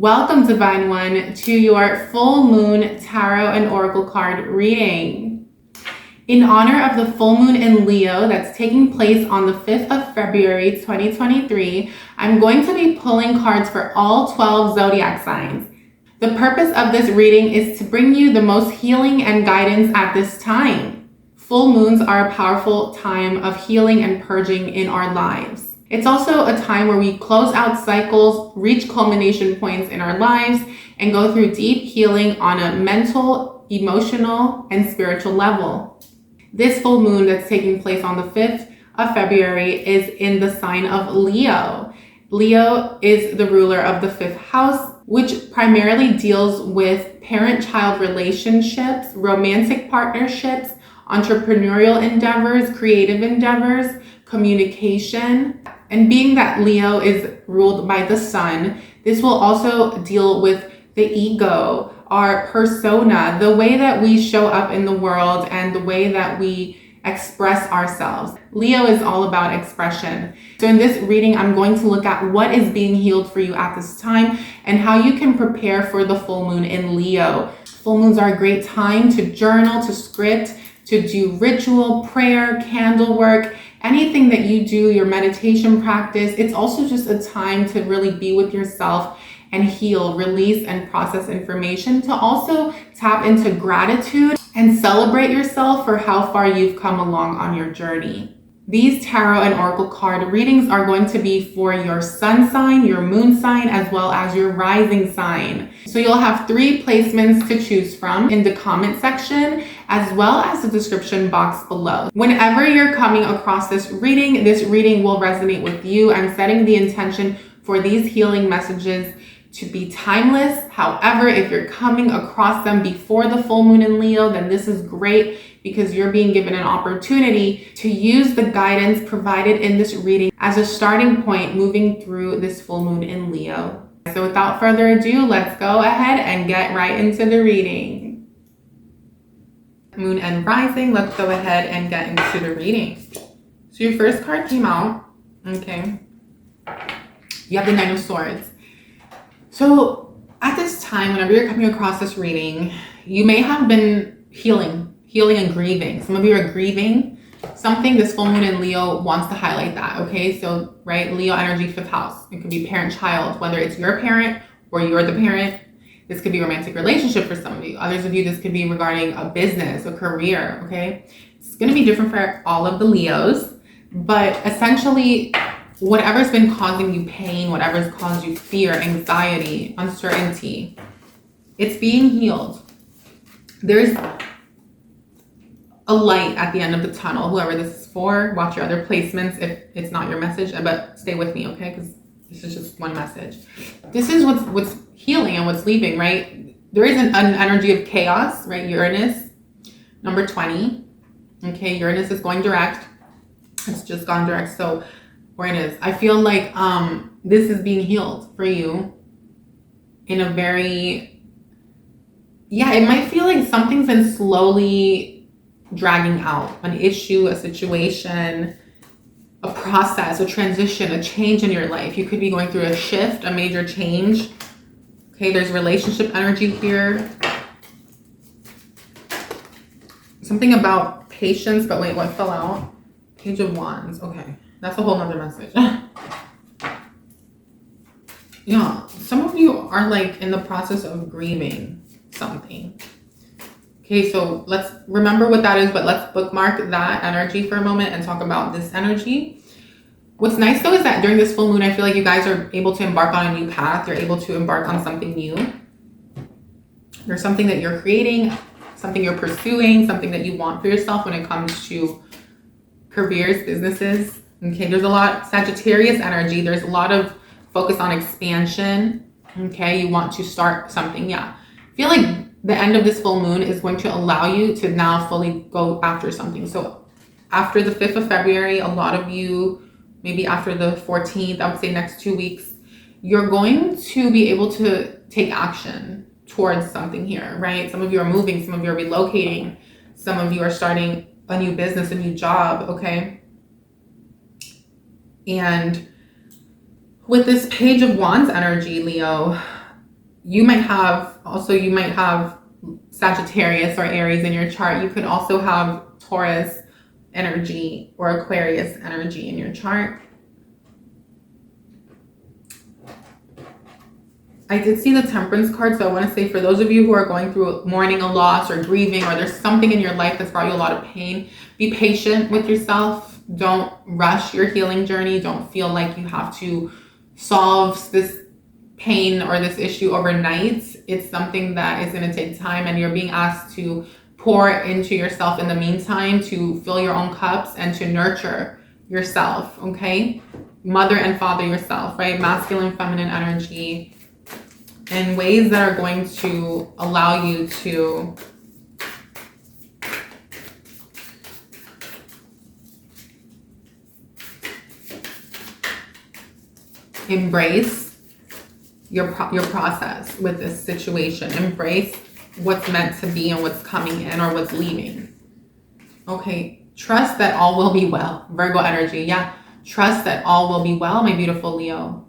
Welcome, Divine One, to your full moon tarot and oracle card reading. In honor of the full moon in Leo that's taking place on the 5th of February 2023, I'm going to be pulling cards for all 12 zodiac signs. The purpose of this reading is to bring you the most healing and guidance at this time. Full moons are a powerful time of healing and purging in our lives. It's also a time where we close out cycles, reach culmination points in our lives, and go through deep healing on a mental, emotional, and spiritual level. This full moon that's taking place on the 5th of February is in the sign of Leo. Leo is the ruler of the 5th house, which primarily deals with parent-child relationships, romantic partnerships, entrepreneurial endeavors, creative endeavors, communication. And being that Leo is ruled by the sun, this will also deal with the ego, our persona, the way that we show up in the world and the way that we express ourselves. Leo is all about expression. So in this reading, I'm going to look at what is being healed for you at this time and how you can prepare for the full moon in Leo. Full moons are a great time to journal, to script, to do ritual, prayer, candle work, anything that you do, your meditation practice. It's also just a time to really be with yourself and heal, release, and process information, to also tap into gratitude and celebrate yourself for how far you've come along on your journey. These tarot and oracle card readings are going to be for your sun sign, your moon sign, as well as your rising sign. So you'll have 3 placements to choose from in the comment section, as well as the description box below. Whenever you're coming across this reading will resonate with you. I'm setting the intention for these healing messages to be timeless. However, if you're coming across them before the full moon in Leo, then this is great because you're being given an opportunity to use the guidance provided in this reading as a starting point moving through this full moon in Leo. So without further ado, let's go ahead and get right into the reading. Moon and rising, let's go ahead and get into the reading. So your first card came out, okay? You have the 9 of Swords. So at this time, whenever you're coming across this reading, you may have been healing and grieving. Some of you are grieving something. This full moon in Leo wants to highlight that, okay? So, right, Leo energy, 5th house. It could be parent-child, whether it's your parent or you're the parent. This could be a romantic relationship for some of you. Others of you, this could be regarding a business, a career, okay? It's going to be different for all of the Leos, but essentially, whatever's been causing you pain, whatever's caused you fear, anxiety, uncertainty, it's being healed. There's a light at the end of the tunnel. Whoever this is for, watch your other placements if it's not your message, but stay with me, okay? Because this is just one message. This is what's healing and what's leaving, right? There is an energy of chaos, right? Uranus, number 20. Okay, Uranus is going direct. It's just gone direct. So Uranus, I feel like this is being healed for you in a very, it might feel like something's been slowly dragging out, an issue, a situation, a process, a transition, a change in your life. You could be going through a shift, a major change. Okay, there's relationship energy here. Something about patience, but wait, what fell out? Page of Wands. Okay, that's a whole nother message. Yeah, some of you are like in the process of grieving something. Okay, so let's remember what that is, but let's bookmark that energy for a moment and talk about this energy. What's nice though is that during this full moon, I feel like you guys are able to embark on a new path. You're able to embark on something new. There's something that you're creating, something you're pursuing, something that you want for yourself when it comes to careers, businesses. Okay, there's a lot Sagittarius energy. There's a lot of focus on expansion. Okay, you want to start something. Yeah, I feel like the end of this full moon is going to allow you to now fully go after something. So after the 5th of February, a lot of you, maybe after the 14th, I would say next 2 weeks, you're going to be able to take action towards something here, right? Some of you are moving, some of you are relocating, some of you are starting a new business, a new job, okay? And with this Page of Wands energy, Leo, you might have Sagittarius or Aries in your chart. You could also have Taurus energy or Aquarius energy in your chart. I did see the Temperance card, so I want to say for those of you who are going through mourning a loss or grieving, or there's something in your life that's brought you a lot of pain, be patient with yourself. Don't rush your healing journey. Don't feel like you have to solve this pain or this issue overnight. It's something that is going to take time, and you're being asked to pour into yourself in the meantime, to fill your own cups and to nurture yourself, okay? Mother and father yourself, right? Masculine, feminine energy, in ways that are going to allow you to embrace your process with this situation. Embrace what's meant to be and what's coming in or what's leaving. Okay, trust that all will be well. Virgo energy, yeah. Trust that all will be well, my beautiful Leo.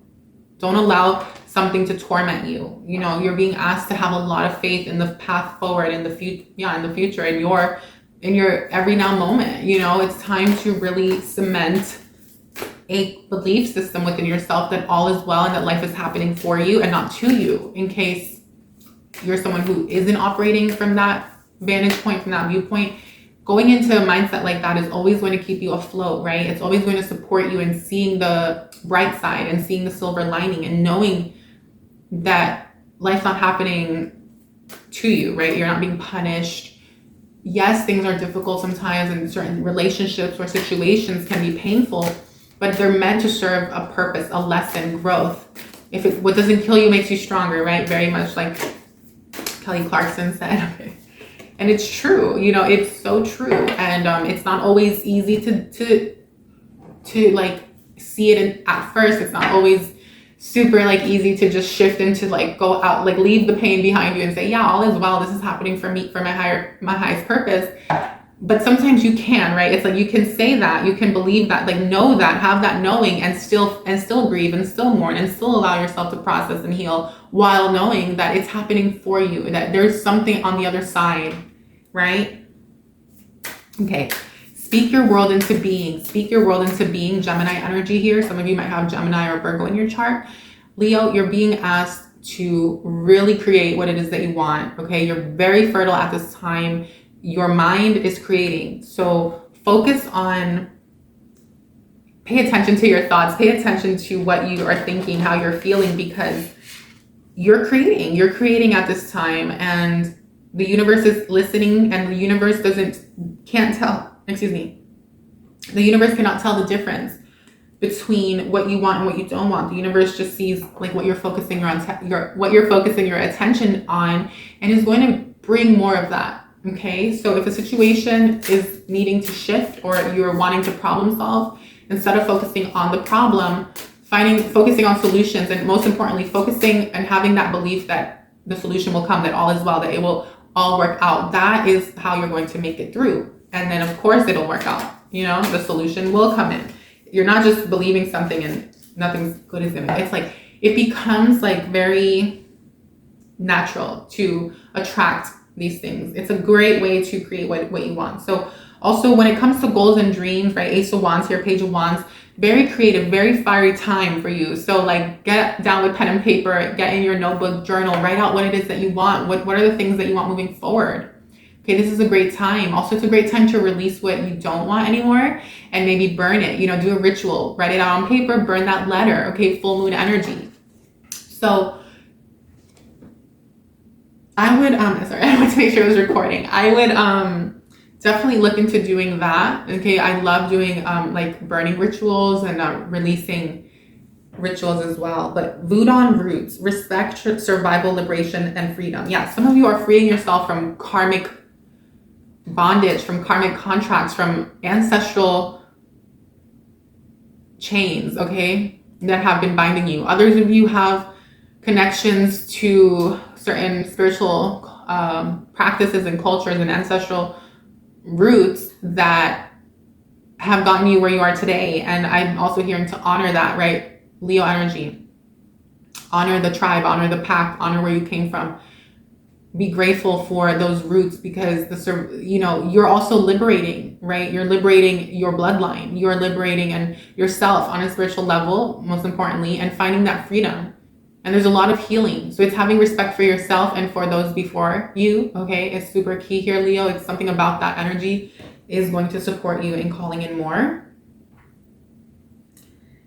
Don't allow something to torment you. You know, you're being asked to have a lot of faith in the path forward, in the future, in your every now moment. You know, it's time to really cement a belief system within yourself that all is well and that life is happening for you and not to you, in case you're someone who isn't operating from that vantage point, from that viewpoint. Going into a mindset like that is always going to keep you afloat, right? It's always going to support you in seeing the bright side and seeing the silver lining and knowing that life's not happening to you, right? You're not being punished. Yes, things are difficult sometimes, and certain relationships or situations can be painful, but they're meant to serve a purpose, a lesson, growth. What doesn't kill you makes you stronger, right? Very much like Kelly Clarkson said. Okay. And it's true, you know, it's so true. And it's not always easy to like see it at first. It's not always super like easy to just shift into like go out, like leave the pain behind you and say, yeah, all is well. This is happening for me, for my highest purpose. But sometimes you can, right? It's like you can say that, you can believe that, like know that, have that knowing, and still grieve and still mourn and still allow yourself to process and heal, while knowing that it's happening for you, that there's something on the other side, right? Okay. Speak your world into being. Speak your world into being. Gemini energy here. Some of you might have Gemini or Virgo in your chart. Leo, you're being asked to really create what it is that you want. Okay. You're very fertile at this time. Your mind is creating. So focus on, pay attention to your thoughts, pay attention to what you are thinking, how you're feeling, because you're creating at this time, and the universe is listening, and the universe the universe cannot tell the difference between what you want and what you don't want. The universe just sees like what you're focusing your attention on, and is going to bring more of that. Okay, so if a situation is needing to shift, or you're wanting to problem solve, instead of focusing on the problem, focusing on solutions, and most importantly, focusing and having that belief that the solution will come, that all is well, that it will all work out. That is how you're going to make it through. And then of course it'll work out. You know, the solution will come in. You're not just believing something and nothing's good is gonna, it's like, it becomes like very natural to attract these things. It's a great way to create what you want. So also when it comes to goals and dreams, right? Ace of Wands here, Page of Wands, very creative, very fiery time for you. So like get down with pen and paper, get in your notebook, journal, write out what it is that you want. What are the things that you want moving forward? Okay, this is a great time. Also, it's a great time to release what you don't want anymore and maybe burn it. You know, do a ritual, write it out on paper, burn that letter. Okay, full moon energy. So I would, I want to make sure I was recording. I would definitely look into doing that. Okay, I love doing like burning rituals and releasing rituals as well. But Voodoo roots, respect, survival, liberation, and freedom. Yeah, some of you are freeing yourself from karmic bondage, from karmic contracts, from ancestral chains, okay, that have been binding you. Others of you have connections to certain spiritual practices and cultures and ancestral roots that have gotten you where you are today. And I'm also hearing to honor that, right? Leo energy. Honor the tribe, honor the pack, honor where you came from. Be grateful for those roots, because you're also liberating, right? You're liberating your bloodline. You're liberating and yourself on a spiritual level, most importantly, and finding that freedom. And there's a lot of healing. So it's having respect for yourself and for those before you, okay? It's super key here, Leo. It's something about that energy is going to support you in calling in more.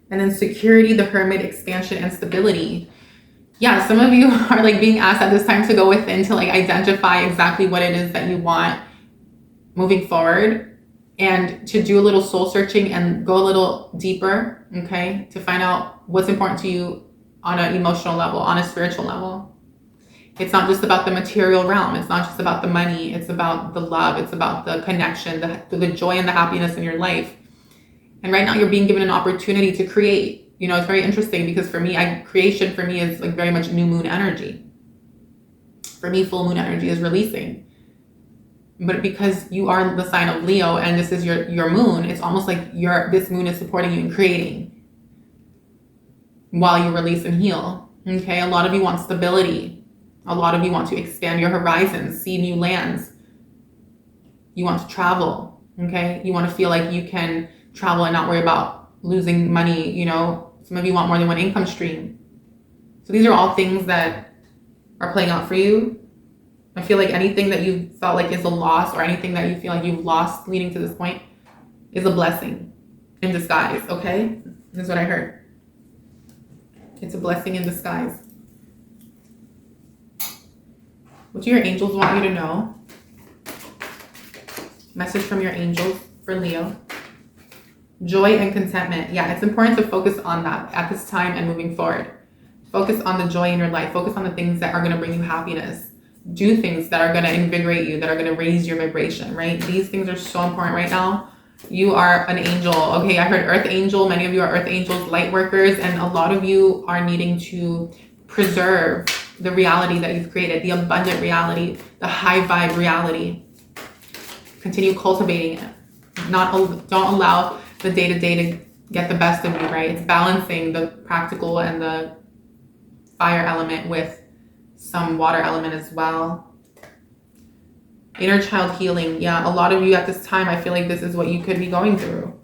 And then security, the Hermit, expansion, and stability. Yeah, some of you are like being asked at this time to go within to like identify exactly what it is that you want moving forward, and to do a little soul searching and go a little deeper, okay? To find out what's important to you on an emotional level, on a spiritual level. It's not just about the material realm. It's not just about the money. It's about the love. It's about the connection, the joy and the happiness in your life. And right now you're being given an opportunity to create. You know, it's very interesting because for me, creation for me is like very much new moon energy. For me, full moon energy is releasing. But because you are the sign of Leo and this is your moon, it's almost like this moon is supporting you in creating while you release and heal. Okay, a lot of you want stability. A lot of you want to expand your horizons, see new lands. You want to travel, okay? You want to feel like you can travel and not worry about losing money, you know? Some of you want more than one income stream. So these are all things that are playing out for you. I feel like anything that you felt like is a loss, or anything that you feel like you've lost leading to this point, is a blessing in disguise, okay? This is what I heard. It's a blessing in disguise. What do your angels want you to know? Message from your angels for Leo. Joy and contentment. Yeah, it's important to focus on that at this time and moving forward. Focus on the joy in your life. Focus on the things that are going to bring you happiness. Do things that are going to invigorate you, that are going to raise your vibration, right? These things are so important right now. You are an angel. Okay, I heard earth angel. Many of you are earth angels, light workers, and a lot of you are needing to preserve the reality that you've created, the abundant reality, the high vibe reality. Continue cultivating it. Don't allow the day-to-day to get the best of you, right? It's balancing the practical and the fire element with some water element as well. Inner child healing. Yeah, a lot of you at this time, I feel like this is what you could be going through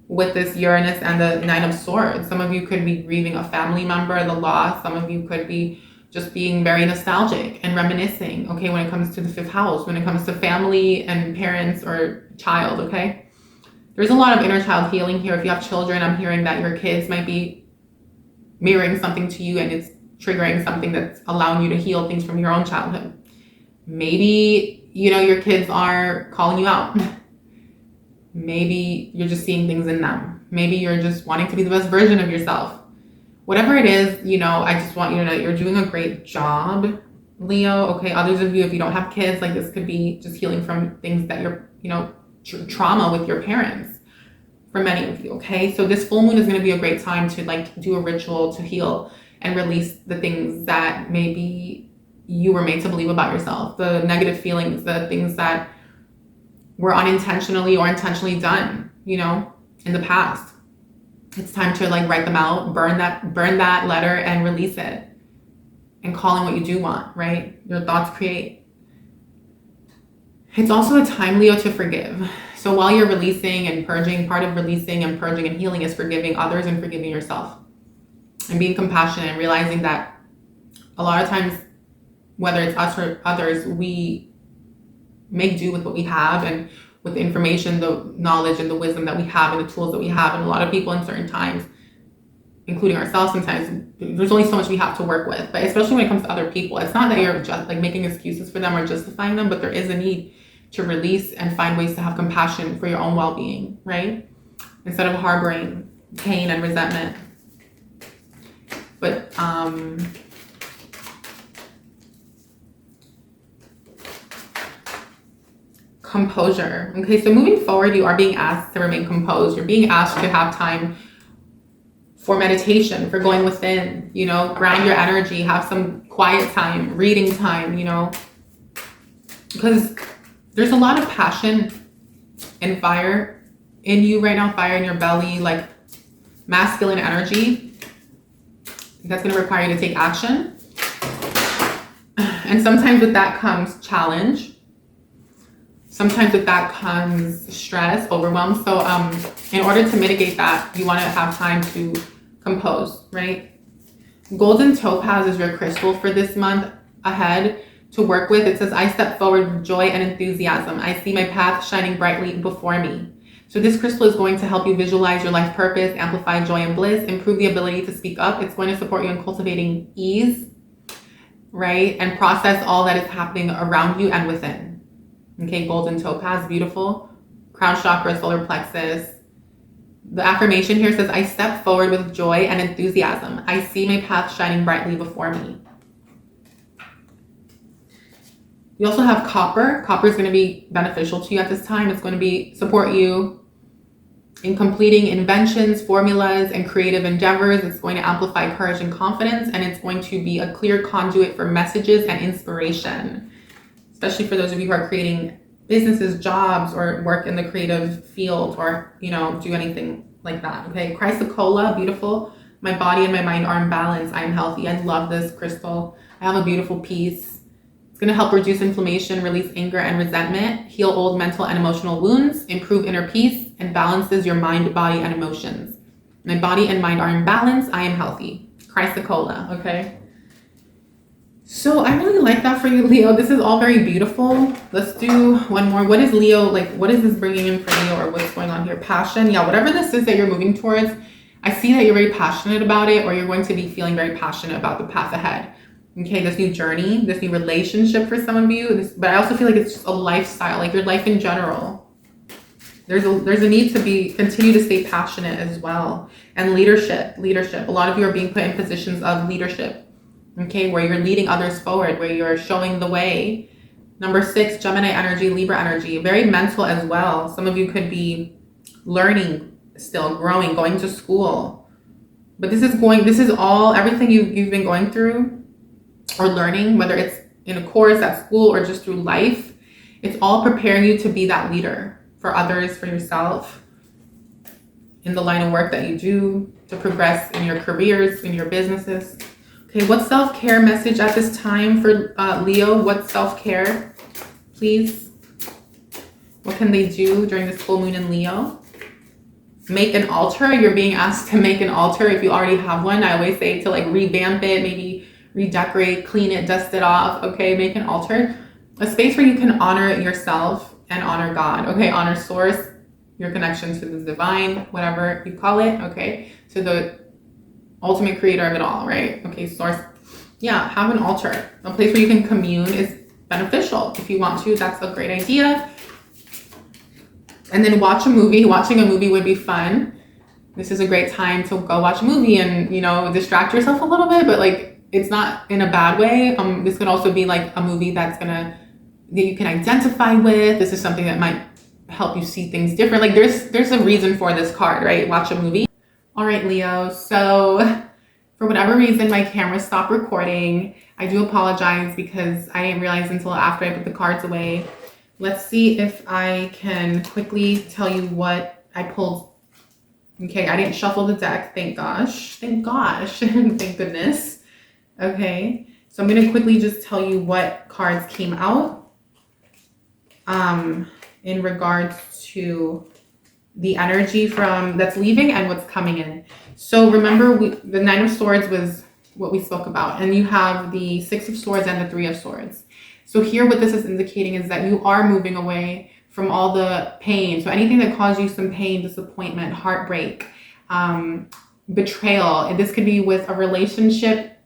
with this Uranus and the Nine of Swords. Some of you could be grieving a family member, the loss. Some of you could be just being very nostalgic and reminiscing, okay, when it comes to the fifth house, when it comes to family and parents or child, okay? There's a lot of inner child healing here. If you have children, I'm hearing that your kids might be mirroring something to you and it's triggering something that's allowing you to heal things from your own childhood. Maybe, your kids are calling you out. Maybe you're just seeing things in them. Maybe you're just wanting to be the best version of yourself. Whatever it is, I just want you to know that you're doing a great job, Leo. Okay, others of you, if you don't have kids, like this could be just healing from things that you're, trauma with your parents for many of you, okay? So this full moon is going to be a great time to like do a ritual to heal and release the things that maybe you were made to believe about yourself, the negative feelings, the things that were unintentionally or intentionally done, in the past. It's time to like write them out, burn that letter and release it and call in what you do want, right? Your thoughts create. It's also a time, Leo, to forgive. So while you're releasing and purging, part of releasing and purging and healing is forgiving others and forgiving yourself and being compassionate and realizing that a lot of times, whether it's us or others, we make do with what we have and with the information, the knowledge and the wisdom that we have and the tools that we have. And a lot of people in certain times, including ourselves sometimes, there's only so much we have to work with. But especially when it comes to other people, it's not that you're just like making excuses for them or justifying them, but there is a need to release and find ways to have compassion for your own well-being, right? Instead of harboring pain and resentment. But composure. Okay, so moving forward, you are being asked to remain composed. You're being asked to have time for meditation, for going within, ground your energy, have some quiet time, reading time, because there's a lot of passion and fire in you right now, fire in your belly, like masculine energy That's going to require you to take action. And sometimes with that comes challenge. Sometimes with that comes stress, overwhelm. So in order to mitigate that, you want to have time to compose, right? Golden topaz is your crystal for this month ahead to work with. It says, I step forward with joy and enthusiasm. I see my path shining brightly before me. So this crystal is going to help you visualize your life purpose, amplify joy and bliss, improve the ability to speak up. It's going to support you in cultivating ease, right? And process all that is happening around you and within. Okay, golden topaz, beautiful. Crown chakra, solar plexus. The affirmation here says, I step forward with joy and enthusiasm. I see my path shining brightly before me. You also have copper. Copper is going to be beneficial to you at this time. It's going to support you in completing inventions, formulas, and creative endeavors. It's going to amplify courage and confidence, and it's going to be a clear conduit for messages and inspiration, especially for those of you who are creating businesses, jobs, or work in the creative field, or, you know, do anything like that. Okay, chrysocolla, beautiful. My body and my mind are in balance. I am healthy. I love this crystal. I have a beautiful piece. It's going to help reduce inflammation, release anger and resentment, heal old mental and emotional wounds, improve inner peace, and balances your mind, body, and emotions. My body and mind are in balance. I am healthy. Chrysocolla, okay? So I really like that for you, Leo. This is all very beautiful. Let's do one more. What is Leo, like, what is this bringing in for Leo, or what's going on here? Passion. Yeah, whatever this is that you're moving towards, I see that you're very passionate about it, or you're going to be feeling very passionate about the path ahead. Okay, this new journey, this new relationship for some of you. But I also feel like it's just a lifestyle, like your life in general. There's a need to continue to stay passionate as well. And leadership. A lot of you are being put in positions of leadership. Okay, where you're leading others forward, where you're showing the way. Number 6, Gemini energy, Libra energy, very mental as well. Some of you could be learning still, growing, going to school. But this is all, everything you've been going through or learning, whether it's in a course at school or just through life, it's all preparing you to be that leader for others, for yourself, in the line of work that you do, to progress in your careers, in your businesses. Okay, what self-care message at this time for Leo? What self-care, please? What can they do during this full moon in Leo? Make an altar. You're being asked to make an altar if you already have one. I always say to like revamp it, maybe redecorate, clean it, dust it off. Okay, make an altar. A space where you can honor yourself and honor God. Okay, honor source, your connection to the divine, whatever you call it. Okay, to the ultimate creator of it all, right? Okay, source. Yeah, have an altar. A place where you can commune is beneficial. If you want to, that's a great idea. And then watch a movie. Watching a movie would be fun. This is a great time to go watch a movie and, you know, distract yourself a little bit, but like, it's not in a bad way. This could also be like a movie that you can identify with. This is something that might help you see things different. Like there's a reason for this card, right? Watch a movie. All right, Leo. So for whatever reason, my camera stopped recording. I do apologize because I didn't realize until after I put the cards away. Let's see if I can quickly tell you what I pulled. Okay, I didn't shuffle the deck. Thank gosh. Thank goodness. Okay, so I'm going to quickly just tell you what cards came out in regards to the energy that's leaving and what's coming in. So remember, the 9 of Swords was what we spoke about, and you have the 6 of Swords and the 3 of Swords. So here what this is indicating is that you are moving away from all the pain. So anything that caused you some pain, disappointment, heartbreak, betrayal. And this could be with a relationship,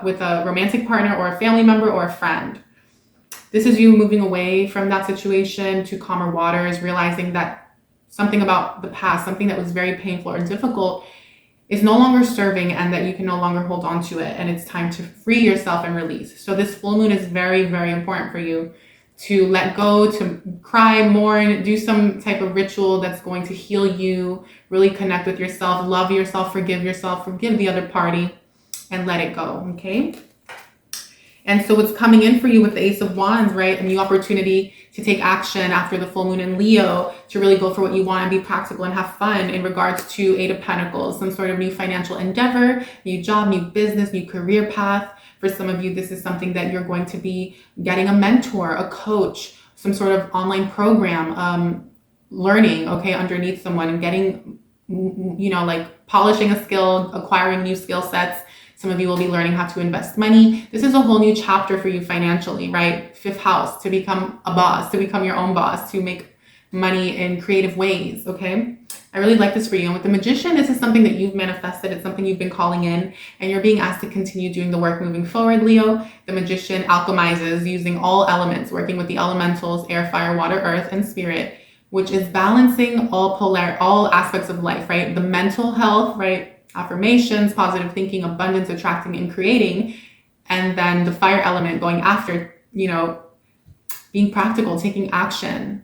with a romantic partner or a family member or a friend. This is you moving away from that situation to calmer waters, realizing that something about the past, something that was very painful or difficult, is no longer serving, and that you can no longer hold on to it, and it's time to free yourself and release. So this full moon is very, very important for you to let go, to cry, mourn, do some type of ritual that's going to heal you, really connect with yourself, love yourself, forgive the other party, and let it go, okay? And so what's coming in for you with the Ace of Wands, right? A new opportunity to take action after the full moon in Leo, to really go for what you want and be practical and have fun in regards to Eight of Pentacles, some sort of new financial endeavor, new job, new business, new career path. For some of you, this is something that you're going to be getting a mentor, a coach, some sort of online program, learning, okay, underneath someone and getting, like polishing a skill, acquiring new skill sets. Some of you will be learning how to invest money. This is a whole new chapter for you financially, right? Fifth house, to become a boss, to become your own boss, to make money in creative ways, okay? I really like this for you. And with the Magician, this is something that you've manifested. It's something you've been calling in, and you're being asked to continue doing the work moving forward, Leo. The Magician alchemizes using all elements, working with the elementals, air, fire, water, earth, and spirit, which is balancing all aspects of life, right? The mental health, right? Affirmations, positive thinking, abundance, attracting and creating. And then the fire element going after, being practical, taking action,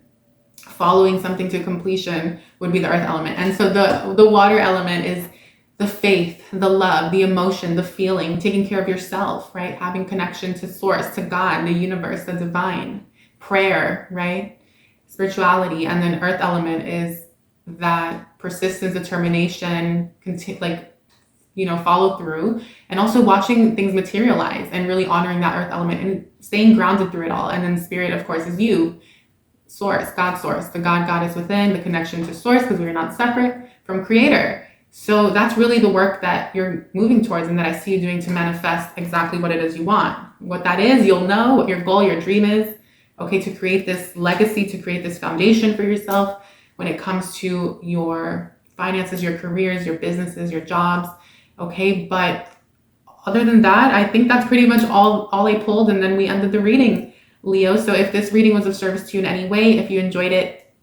following something to completion would be the earth element. And so the water element is the faith, the love, the emotion, the feeling, taking care of yourself, right? Having connection to source, to God, the universe, the divine, prayer, right? Spirituality. And then earth element is that persistence, determination, follow through, and also watching things materialize and really honoring that earth element and staying grounded through it all. And then spirit, of course, is you, source, the God goddess within, the connection to source, because we're not separate from creator. So that's really the work that you're moving towards and that I see you doing to manifest exactly what it is you want. What that is, you'll know what your goal, your dream is, okay, to create this legacy, to create this foundation for yourself when it comes to your finances, your careers, your businesses, your jobs, okay? But other than that, I think that's pretty much all I pulled, and then we ended the reading, Leo. So if this reading was of service to you in any way, if you enjoyed it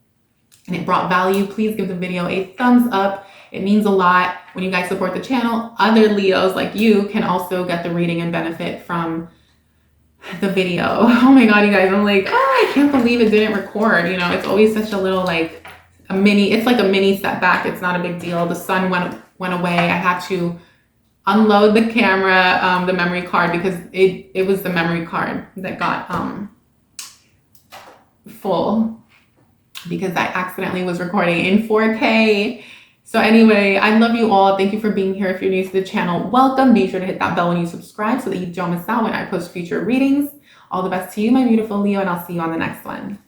and it brought value, please give the video a thumbs up. It means a lot when you guys support the channel. Other Leos like you can also get the reading and benefit from the video. Oh my God, you guys, I'm like, I can't believe it didn't record. It's always such a little it's like a mini setback. It's not a big deal. The sun went away. I had to unload the camera, the memory card, because it was the memory card that got full because I accidentally was recording in 4K. So anyway, I love you all. Thank you for being here. If you're new to the channel, welcome. Be sure to hit that bell when you subscribe so that you don't miss out when I post future readings. All the best to you, my beautiful Leo, and I'll see you on the next one.